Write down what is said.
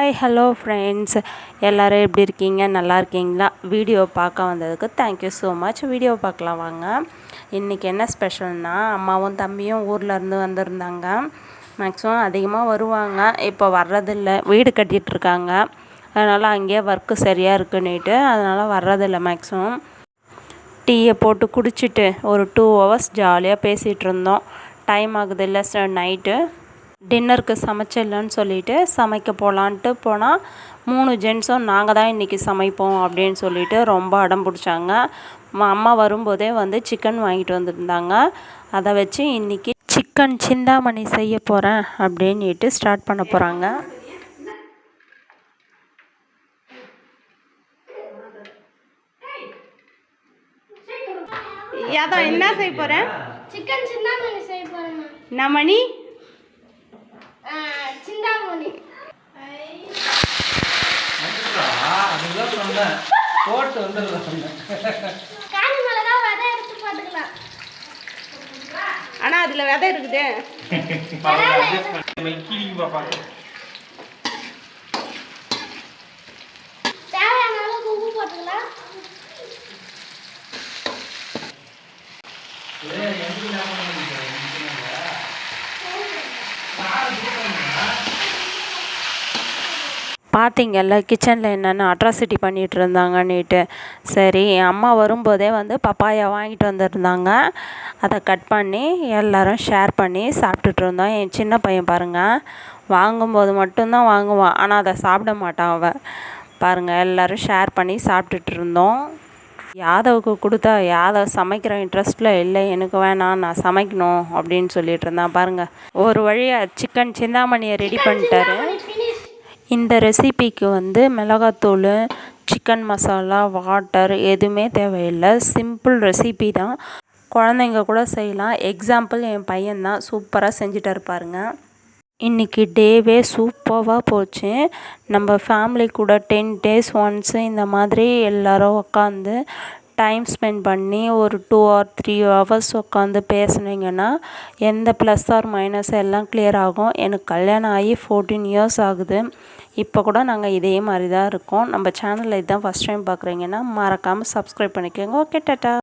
Hi hello friends, எல்லோரும் எப்படி இருக்கீங்க? நல்லா இருக்கீங்களா? வீடியோ பார்க்க வந்ததுக்கு தேங்க்யூ ஸோ மச். வீடியோ பார்க்கலாம் வாங்க. இன்றைக்கி என்ன ஸ்பெஷல்னால், அம்மாவும் தம்பியும் ஊர்லேருந்து வந்திருந்தாங்க. மேக்ஸிமம் அதிகமாக வருவாங்க, இப்போ வர்றதில்ல. வீடு கட்டிகிட்ருக்காங்க, அதனால் அங்கேயே ஒர்க்கு சரியாக இருக்குன்னுட்டு அதனால் வர்றதில்ல. மேக்ஸிமம் டீயை போட்டு குடிச்சிட்டு ஒரு 2 ஹவர்ஸ் ஜாலியாக பேசிகிட்டு இருந்தோம். டைம் ஆகுது இல்லை நைட்டு டின்னருக்கு சமைச்சிடலன்னு சொல்லிவிட்டு சமைக்க போகலான்ட்டு போனால் 3 ஜென்ஸும் நாங்கள் தான் இன்றைக்கி சமைப்போம் அப்படின்னு சொல்லிட்டு ரொம்ப அடம் பிடிச்சாங்க. அம்மா வரும்போதே வந்து சிக்கன் வாங்கிட்டு வந்திருந்தாங்க. அதை வச்சு இன்றைக்கி சிக்கன் சிந்தாமணி செய்ய போகிறேன் அப்படின்ட்டு ஸ்டார்ட் பண்ண போகிறாங்க. அதான் என்ன செய்ய போகிறேன்? சிக்கன் சிந்தாமணி செய்ய போகிறேன். என்ன மணி? சிந்தாமணி. போட்டு வந்துடலாம். காஞ்சி மிளகா விதை எடுத்து போட்டுக்கலாம். ஆனால் அதில் விதை இருக்குது. தேவையான அளவுக்கு உப்பு போட்டுக்கலாம். பார்த்தீங்கல்ல கிச்சனில் என்னென்ன அட்ராசிட்டி பண்ணிகிட்டு இருந்தாங்கன்னுட்டு. சரி, அம்மா வரும்போதே வந்து பப்பாயா வாங்கிட்டு வந்திருந்தாங்க. அதை கட் பண்ணி எல்லோரும் ஷேர் பண்ணி சாப்பிட்டுட்டு இருந்தோம். என் சின்ன பையன் பாருங்கள், வாங்கும்போது மட்டும்தான் வாங்குவான், ஆனால் அதை சாப்பிட மாட்டான் அவன். பாருங்கள், எல்லோரும் ஷேர் பண்ணி சாப்பிட்டுட்டு இருந்தோம். யாதவுக்கு கொடுத்தா யாதவ் சமைக்கிற இன்ட்ரெஸ்ட்டில் இல்லை, எனக்கு வேணாம், நான் சமைக்கணும் அப்படின்னு சொல்லிட்டு இருந்தான். பாருங்கள், ஒரு வழியாக சிக்கன் சிந்தாமணியை ரெடி பண்ணிட்டாரு. இந்த ரெசிபிக்கு வந்து மிளகாத்தூள், சிக்கன் மசாலா, வாட்டர் எதுவுமே தேவையில்லை. சிம்பிள் ரெசிபி தான், குழந்தைங்க கூட செய்யலாம். எக்ஸாம்பிள் என் பையன்தான் சூப்பராக செஞ்சுட்டு பாருங்க. இன்றைக்கி டேவே சூப்பராக போச்சு. நம்ம ஃபேமிலி கூட 10 days ஒன்ஸு இந்த மாதிரி எல்லோரும் உட்காந்து டைம் ஸ்பெண்ட் பண்ணி ஒரு 2 or 3 hours உட்காந்து பேசுனீங்கன்னா எந்த ப்ளஸ் ஆர் மைனஸ் எல்லாம் கிளியர் ஆகும். எனக்கு கல்யாணம் ஆகி 14 years ஆகுது. இப்போ கூட நாங்கள் இதே மாதிரி தான் இருக்கோம். நம்ம சேனலில் இதுதான் ஃபஸ்ட் டைம் பார்க்குறீங்கன்னா மறக்காமல் சப்ஸ்கிரைப் பண்ணிக்கோங்க. Okay, tata.